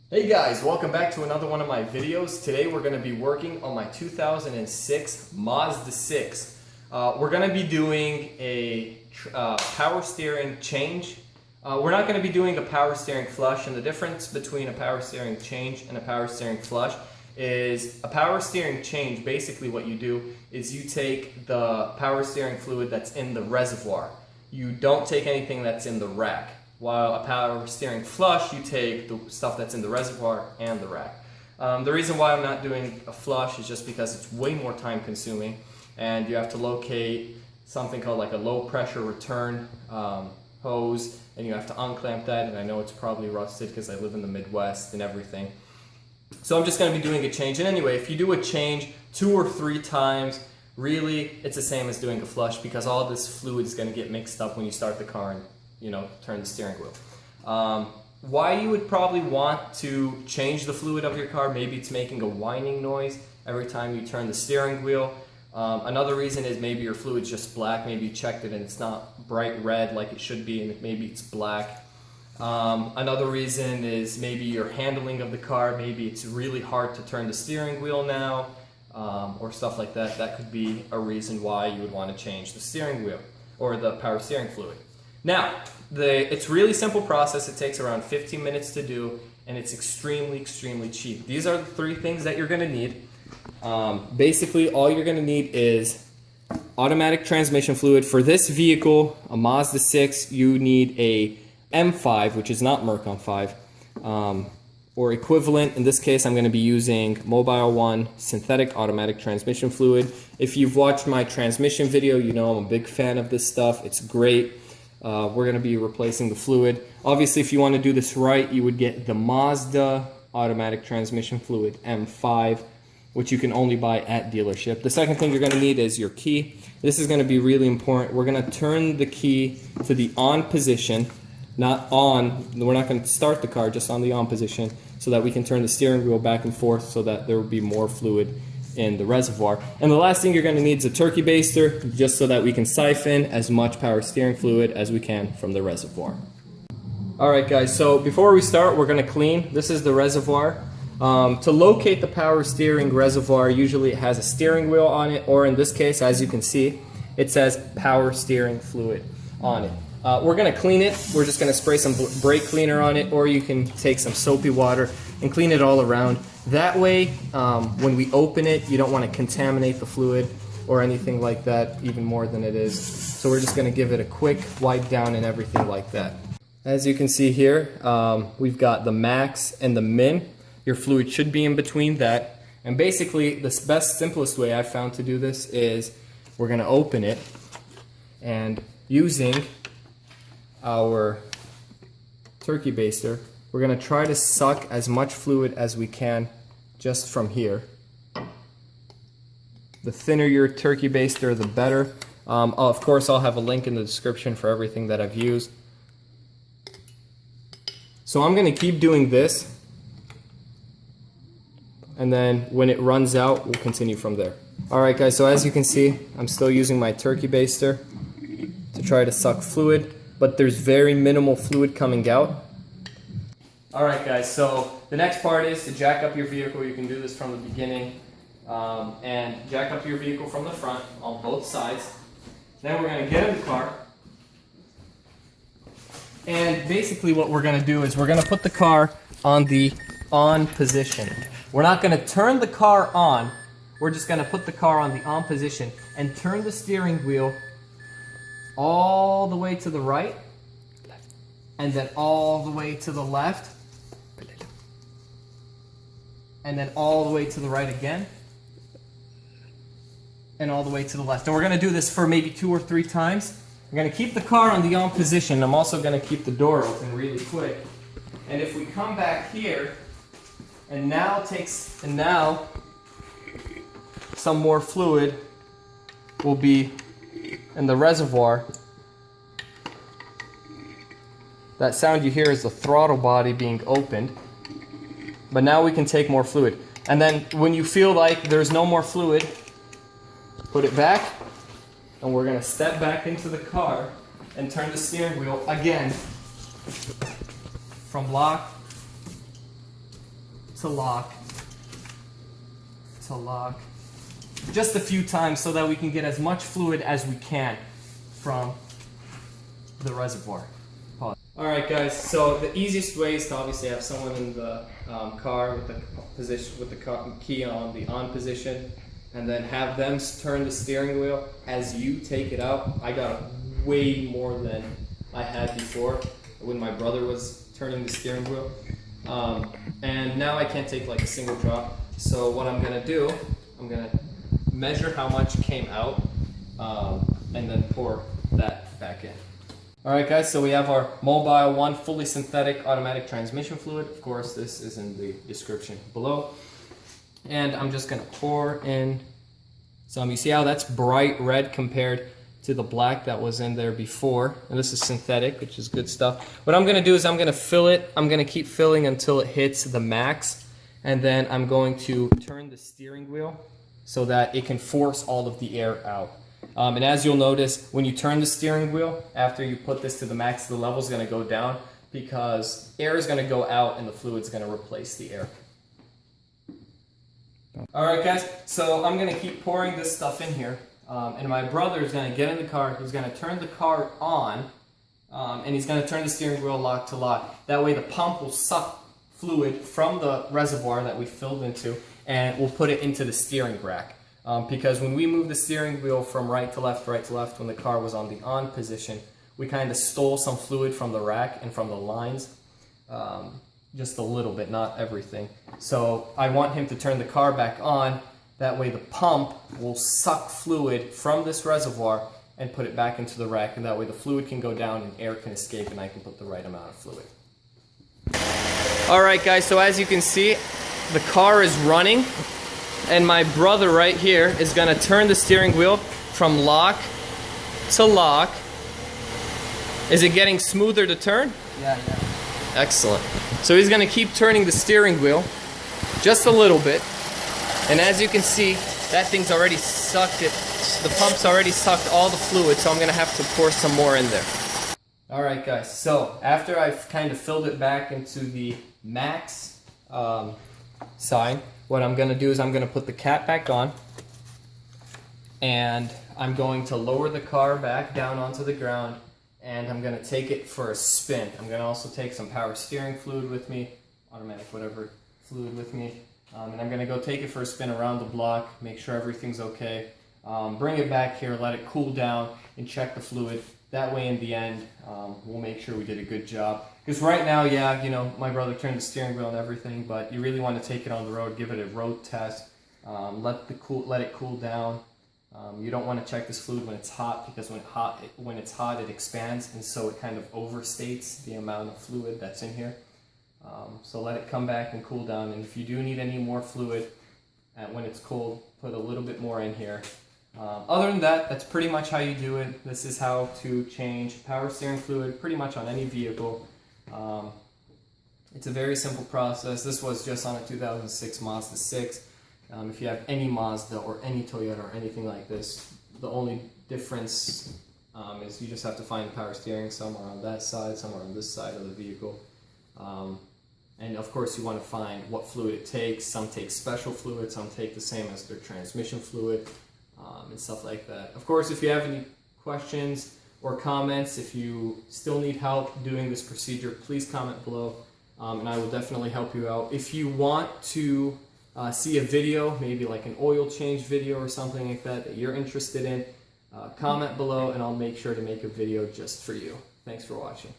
Hey guys, welcome back to another one of my videos. Today we're going to be working on my 2006 Mazda 6. We're going to be doing a power steering change. We're not going to be doing a power steering flush, and the difference between a power steering change and a power steering flush is a power steering change. Basically what you do is you take the power steering fluid that's in the reservoir. You don't take anything that's in the rack. While a power steering flush, you take the stuff that's in the reservoir and the rack. The reason why I'm not doing a flush is just because it's way more time consuming, and you have to locate something called like a low pressure return hose, and you have to unclamp that, and I know it's probably rusted because I live in the Midwest and everything. So I'm just going to be doing a change. And anyway, if you do a change 2 or 3 times, really it's the same as doing a flush, because all this fluid is going to get mixed up when you start the car and turn the steering wheel. Why you would probably want to change the fluid of your car, maybe it's making a whining noise every time you turn the steering wheel. Another reason is maybe your fluid's just black, maybe you checked it and it's not bright red like it should be, and maybe it's black. Another reason is maybe your handling of the car, maybe it's really hard to turn the steering wheel now, or stuff like that. That could be a reason why you would want to change the steering wheel or the power steering fluid. Now, it's really simple process. It takes around 15 minutes to do, and it's extremely cheap. These are the 3 things that you're going to need. Basically, all you're going to need is automatic transmission fluid. For this vehicle, a Mazda 6, you need a M5, which is not Mercon 5, or equivalent. In this case, I'm going to be using Mobil 1 synthetic automatic transmission fluid. If you've watched my transmission video, you know I'm a big fan of this stuff. It's great. We're going to be replacing the fluid. Obviously, if you want to do this right, you would get the Mazda automatic transmission fluid M5, which you can only buy at dealership. The second thing you're going to need is your key. This is going to be really important. We're going to turn the key to the on position, not on. We're not going to start the car, just on the on position, so that we can turn the steering wheel back and forth so that there will be more fluid in the reservoir. And the last thing you're going to need is a turkey baster, just so that we can siphon as much power steering fluid as we can from the reservoir. Alright guys, so before we start, we're going to clean. This is the reservoir. To locate the power steering reservoir, usually it has a steering wheel on it, or in this case, as you can see, it says power steering fluid on it. We're going to clean it. We're just going to spray some brake cleaner on it, or you can take some soapy water and clean it all around. That way, when we open it, you don't want to contaminate the fluid or anything like that even more than it is. So we're just going to give it a quick wipe down and everything like that. As you can see here, we've got the max and the min. Your fluid should be in between that. And basically, the best, simplest way I've found to do this is we're going to open it, and using our turkey baster, we're going to try to suck as much fluid as we can just from here. The thinner your turkey baster, the better. Of course, I'll have a link in the description for everything that I've used. So I'm going to keep doing this, and then when it runs out, we'll continue from there. Alright guys, so as you can see, I'm still using my turkey baster to try to suck fluid, but there's very minimal fluid coming out. Alright guys, so the next part is to jack up your vehicle. You can do this from the beginning, and jack up your vehicle from the front on both sides. Then we're going to get in the car, and basically what we're going to do is we're going to put the car on the on position. We're not going to turn the car on, we're just going to put the car on the on position and turn the steering wheel all the way to the right, and then all the way to the left, and then all the way to the right again, and all the way to the left. And we're going to do this for maybe 2 or 3 times. We're going to keep the car on the on position. I'm also going to keep the door open really quick. And if we come back here, and now some more fluid will be in the reservoir. That sound you hear is the throttle body being opened. But now we can take more fluid. And then when you feel like there's no more fluid, put it back, and we're going to step back into the car and turn the steering wheel again from lock to lock, just a few times so that we can get as much fluid as we can from the reservoir. Alright guys, so the easiest way is to obviously have someone in the car with the key on the on position, and then have them turn the steering wheel as you take it out. I got way more than I had before when my brother was turning the steering wheel. And now I can't take like a single drop. So what I'm gonna do, I'm gonna measure how much came out and then pour that back in. Alright guys, so we have our Mobil 1 fully synthetic automatic transmission fluid. Of course, this is in the description below. And I'm just gonna pour in some. You see how that's bright red compared to the black that was in there before. And this is synthetic, which is good stuff. What I'm gonna do is I'm gonna fill it. I'm gonna keep filling until it hits the max. And then I'm going to turn the steering wheel so that it can force all of the air out. And as you'll notice, when you turn the steering wheel, after you put this to the max, the level is going to go down because air is going to go out and the fluid is going to replace the air. Alright guys, so I'm going to keep pouring this stuff in here. And my brother is going to get in the car, he's going to turn the car on, and he's going to turn the steering wheel lock to lock. That way the pump will suck fluid from the reservoir that we filled into, and we'll put it into the steering rack. Because when we moved the steering wheel from right to left when the car was on the on position, we kind of stole some fluid from the rack and from the lines, just a little bit, not everything. So I want him to turn the car back on, that way the pump will suck fluid from this reservoir and put it back into the rack, and that way the fluid can go down and air can escape and I can put the right amount of fluid. Alright guys, so as you can see, the car is running. And my brother right here is going to turn the steering wheel from lock to lock. Is it getting smoother to turn? Yeah. Excellent. So he's going to keep turning the steering wheel just a little bit. And as you can see, that thing's already sucked it. The pump's already sucked all the fluid, so I'm going to have to pour some more in there. Alright guys, so after I've kind of filled it back into the max sign, what I'm going to do is I'm going to put the cap back on, and I'm going to lower the car back down onto the ground, and I'm going to take it for a spin. I'm going to also take some power steering fluid with me, automatic whatever fluid with me, and I'm going to go take it for a spin around the block, make sure everything's okay, bring it back here, let it cool down, and check the fluid. That way in the end, we'll make sure we did a good job. Because right now, yeah, you know, my brother turned the steering wheel and everything, but you really want to take it on the road, give it a road test, let it cool down. You don't want to check this fluid when it's hot, because when it's hot, it expands, and so it kind of overstates the amount of fluid that's in here. So let it come back and cool down, and if you do need any more fluid when it's cold, put a little bit more in here. Other than that, that's pretty much how you do it. This is how to change power steering fluid pretty much on any vehicle. It's a very simple process. This was just on a 2006 Mazda 6. If you have any Mazda or any Toyota or anything like this, the only difference is you just have to find power steering somewhere on that side, somewhere on this side of the vehicle. And of course you want to find what fluid it takes. Some take special fluid, some take the same as their transmission fluid, and stuff like that. Of course, if you have any questions or comments, if you still need help doing this procedure, please comment below, and I will definitely help you out. If you want to see a video, maybe like an oil change video or something like that you're interested in, comment below and I'll make sure to make a video just for you. Thanks for watching.